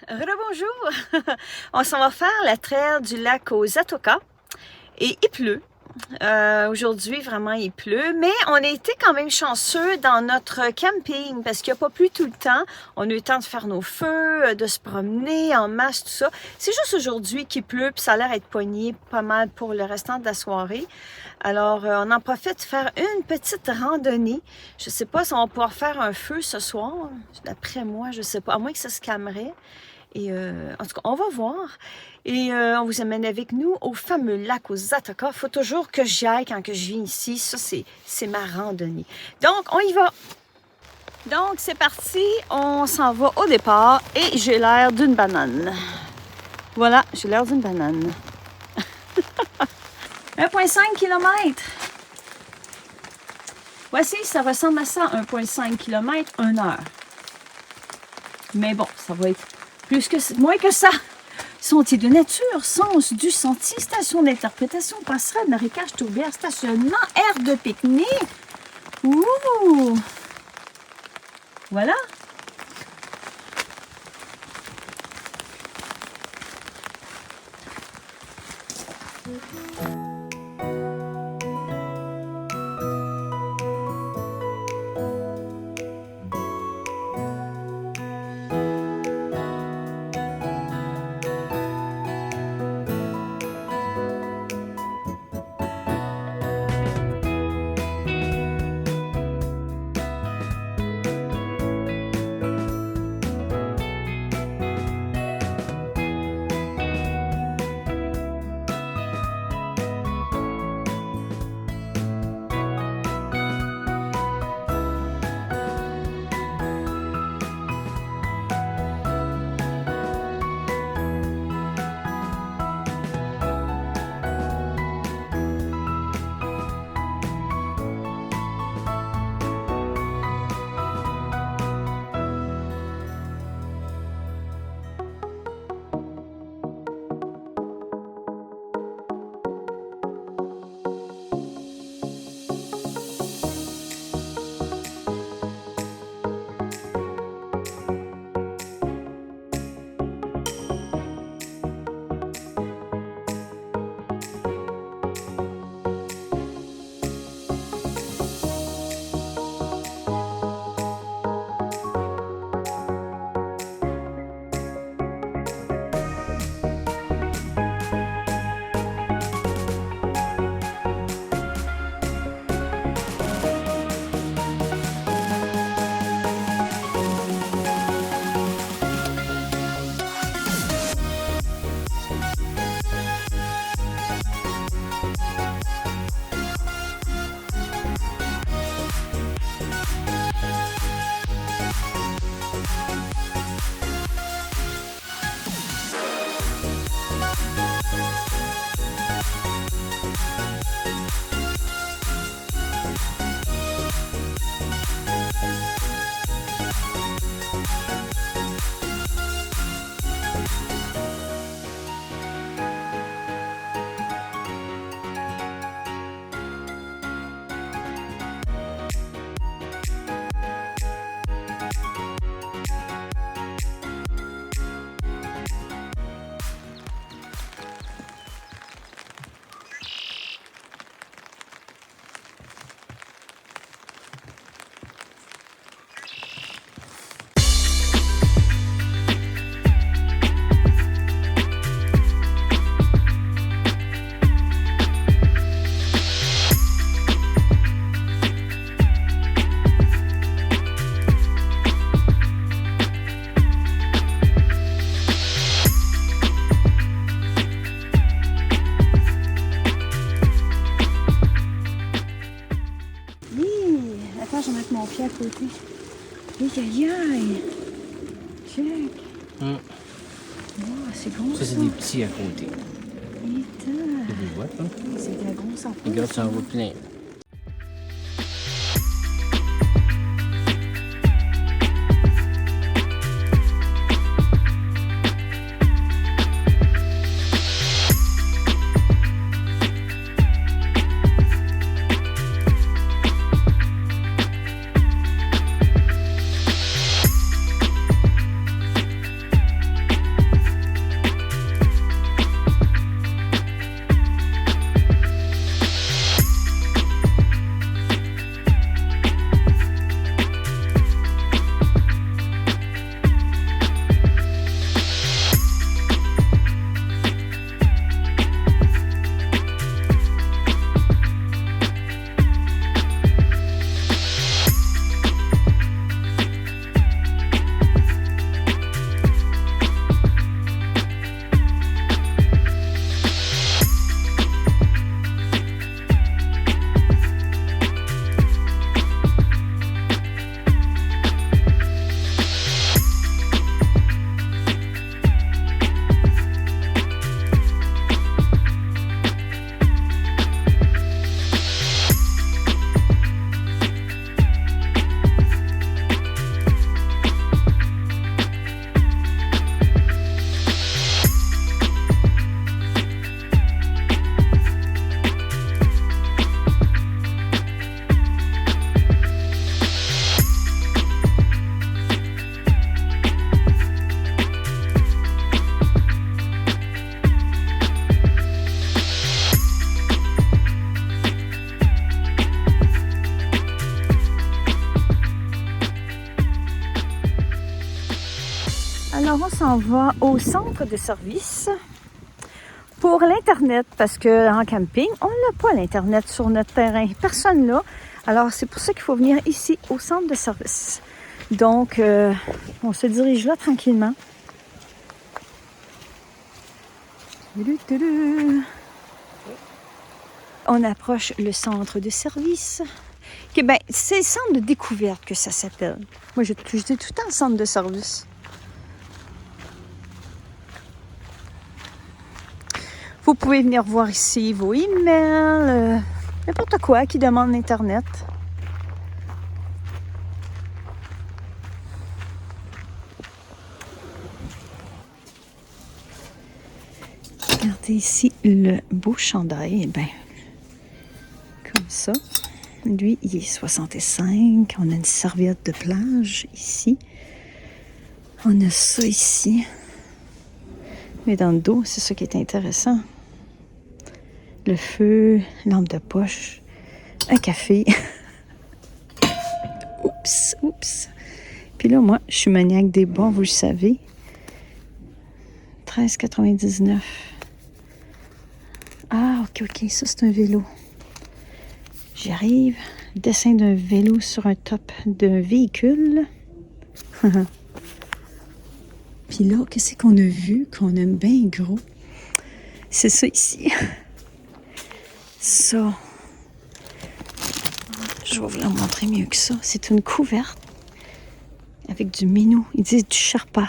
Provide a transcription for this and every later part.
Rebonjour! On s'en va faire la trail du lac aux Atoka et il pleut. Aujourd'hui, vraiment, il pleut, mais on a été quand même chanceux dans notre camping parce qu'il n'y a pas plu tout le temps. On a eu le temps de faire nos feux, de se promener en masse, tout ça. C'est juste aujourd'hui qu'il pleut, puis ça a l'air d'être pogné pas mal pour le restant de la soirée. Alors, on en profite de faire une petite randonnée. Je ne sais pas si on va pouvoir faire un feu ce soir. D'après moi, je ne sais pas, à moins que ça se calmerait. Et en tout cas, on va voir. Et on vous amène avec nous au fameux lac aux Atoka. Il faut toujours que j'y aille quand que je viens ici. Ça, c'est ma randonnée. Donc, on y va. Donc, c'est parti. On s'en va au départ et j'ai l'air d'une banane. Voilà, j'ai l'air d'une banane. 1,5 km. Voici, ça ressemble à ça, 1,5 km, 1 heure. Mais bon, ça va être moins que ça. Sentier de nature, sens du sentier, station d'interprétation, passerelle, marécage, tourbière, stationnement, aire de pique-nique. Ouh! Voilà. Je vais mettre mon pied à côté. Aïe, aïe. Check. Oh, c'est gros. Ça, c'est des petits à côté. C'est des boîtes, hein? C'est de la grosse affaire. Regarde, ça en va plein. s'en va au centre de service pour l'Internet, parce qu'en camping, on n'a pas l'Internet sur notre terrain. Personne là. Alors, c'est pour ça qu'il faut venir ici, au centre de service. Donc, on se dirige là tranquillement. On approche le centre de service. Ben, c'est le centre de découverte que ça s'appelle. Moi, je dis tout le temps centre de service. Vous pouvez venir voir ici vos emails, n'importe quoi qui demande Internet. Regardez ici le beau chandail. Ben, comme ça. Lui, il est 65. On a une serviette de plage ici. On a ça ici. Mais dans le dos, c'est ça qui est intéressant. Le feu, lampe de poche, un café. Oups. Puis là, moi, je suis maniaque des bas, vous le savez. 13,99. Ah, ok, ça c'est un vélo. J'y arrive. Dessin d'un vélo sur un top d'un véhicule. Puis là, qu'est-ce qu'on a vu, qu'on aime bien gros? C'est ça ici. Ça. Je vais vous la montrer mieux que ça. C'est une couverte avec du minou. Ils disent du Sherpa.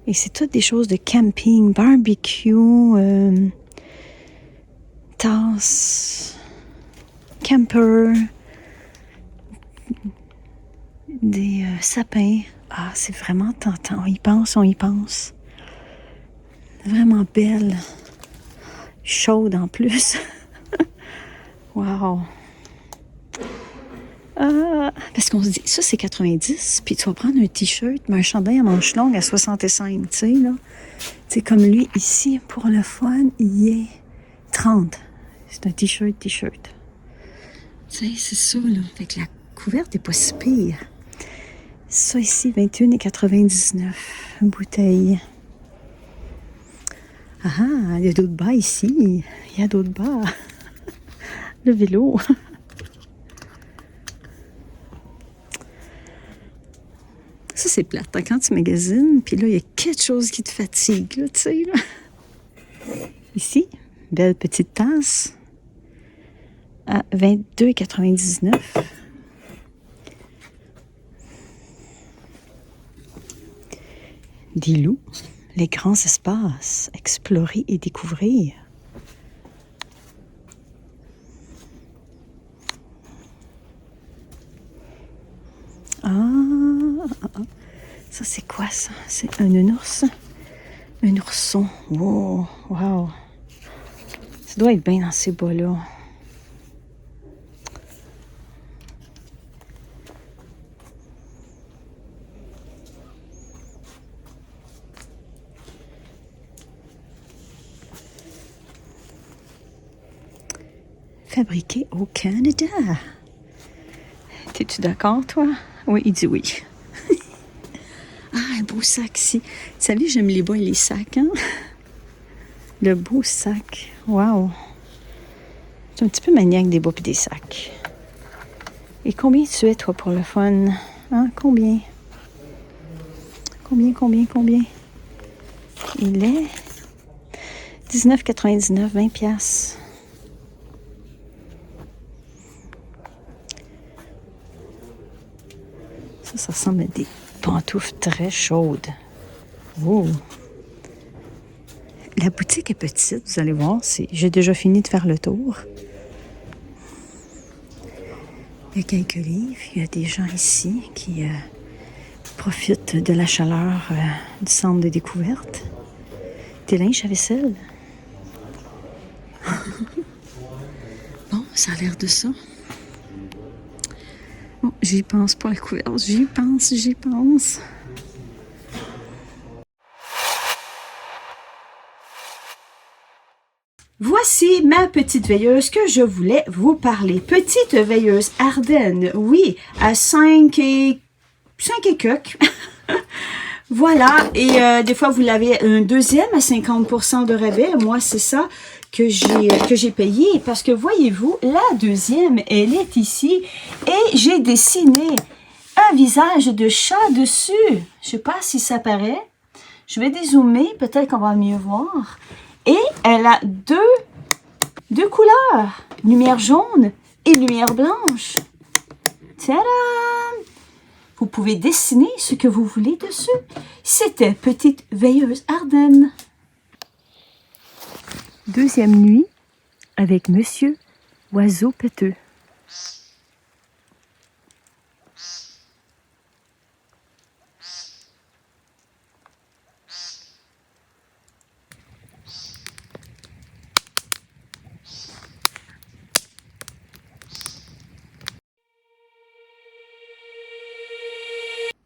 Et c'est toutes des choses de camping, barbecue, tasse, camper, des sapins. Ah, c'est vraiment tentant. On y pense. Vraiment belle. Chaude en plus. Wow. Parce qu'on se dit, ça c'est 90, puis tu vas prendre un t-shirt, mais un chandail à manches longues à 65, tu sais, là. Tu sais, comme lui, ici, pour le fun, il est 30. C'est un t-shirt. Tu sais, c'est ça, là. Fait que la couverte est pas si pire. Ça ici, 21,99. Une bouteille. Ah, il y a d'autres bas ici. Il y a d'autres bas. Le vélo. Ça, c'est plate. Quand tu magasines, puis là, il y a quelque chose qui te fatigue, là, tu sais, là. Ici, belle petite tasse à 22,99. Des loups, les grands espaces, explorer et découvrir. Ça, c'est quoi, ça? C'est un ours? Un ourson. Wow! Ça doit être bien dans ces bas-là. Fabriqué au Canada. T'es-tu d'accord, toi? Oui, il dit oui. Ah, un beau sac ici. Vous savez, j'aime les bas et les sacs, hein? Le beau sac. Wow! C'est un petit peu maniaque des bas et des sacs. Et combien tu es, toi, pour le fun? Hein? Combien? Combien? Il est 19,99, 20 $. Ça ressemble à des pantoufles très chaudes. Wow! La boutique est petite, vous allez voir. J'ai déjà fini de faire le tour. Il y a quelques livres. Il y a des gens ici qui profitent de la chaleur du centre de découverte. Des linges à vaisselle. Bon, ça a l'air de ça. Bon, j'y pense pour la couverte. J'y pense. Voici ma petite veilleuse que je voulais vous parler. Petite veilleuse Ardennes, oui, à 5 et quelques. Voilà, et des fois vous l'avez un deuxième à 50% de rabais. Moi, c'est ça que j'ai payé parce que voyez-vous, la deuxième, elle est ici et j'ai dessiné un visage de chat dessus. Je sais pas si ça paraît. Je vais dézoomer, peut-être qu'on va mieux voir. Et elle a deux couleurs, lumière jaune et lumière blanche. Tadam! Vous pouvez dessiner ce que vous voulez dessus. C'était Petite Veilleuse Ardennes. Deuxième nuit avec Monsieur Oiseau Pêteux.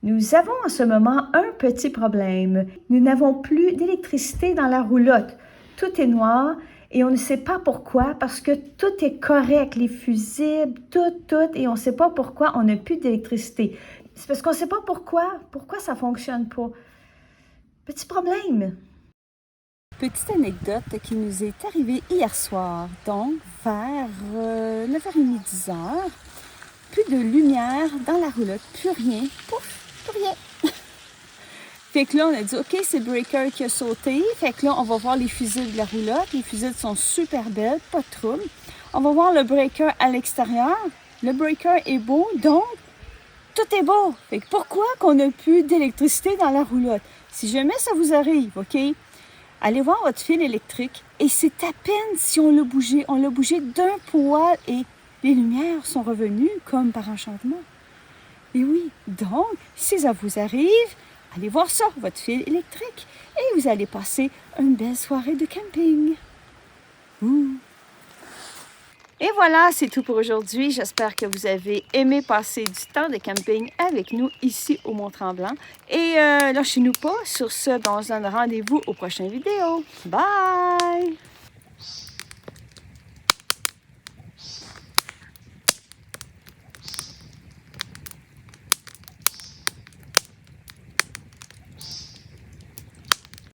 Nous avons en ce moment un petit problème. Nous n'avons plus d'électricité dans la roulotte. Tout est noir et on ne sait pas pourquoi parce que tout est correct, les fusibles, tout, et on ne sait pas pourquoi on n'a plus d'électricité. C'est parce qu'on ne sait pas pourquoi ça ne fonctionne pas. Petit problème. Petite anecdote qui nous est arrivée hier soir, donc vers 9h30, 10h. Plus de lumière dans la roulotte, plus rien, pouf! Rien. Fait que là, on a dit, OK, c'est le breaker qui a sauté. Fait que là, on va voir les fusibles de la roulotte. Les fusibles sont super belles, pas de trouble. On va voir le breaker à l'extérieur. Le breaker est beau, donc tout est beau. Fait que pourquoi qu'on n'a plus d'électricité dans la roulotte? Si jamais ça vous arrive, OK, allez voir votre fil électrique. Et c'est à peine si on l'a bougé. On l'a bougé d'un poil et les lumières sont revenues comme par enchantement. Et oui, donc, si ça vous arrive, allez voir ça, votre fil électrique, et vous allez passer une belle soirée de camping. Ouh. Et voilà, c'est tout pour aujourd'hui. J'espère que vous avez aimé passer du temps de camping avec nous ici au Mont-Tremblant. Et lâchez-nous pas. Sur ce, on se donne rendez-vous aux prochaines vidéos. Bye!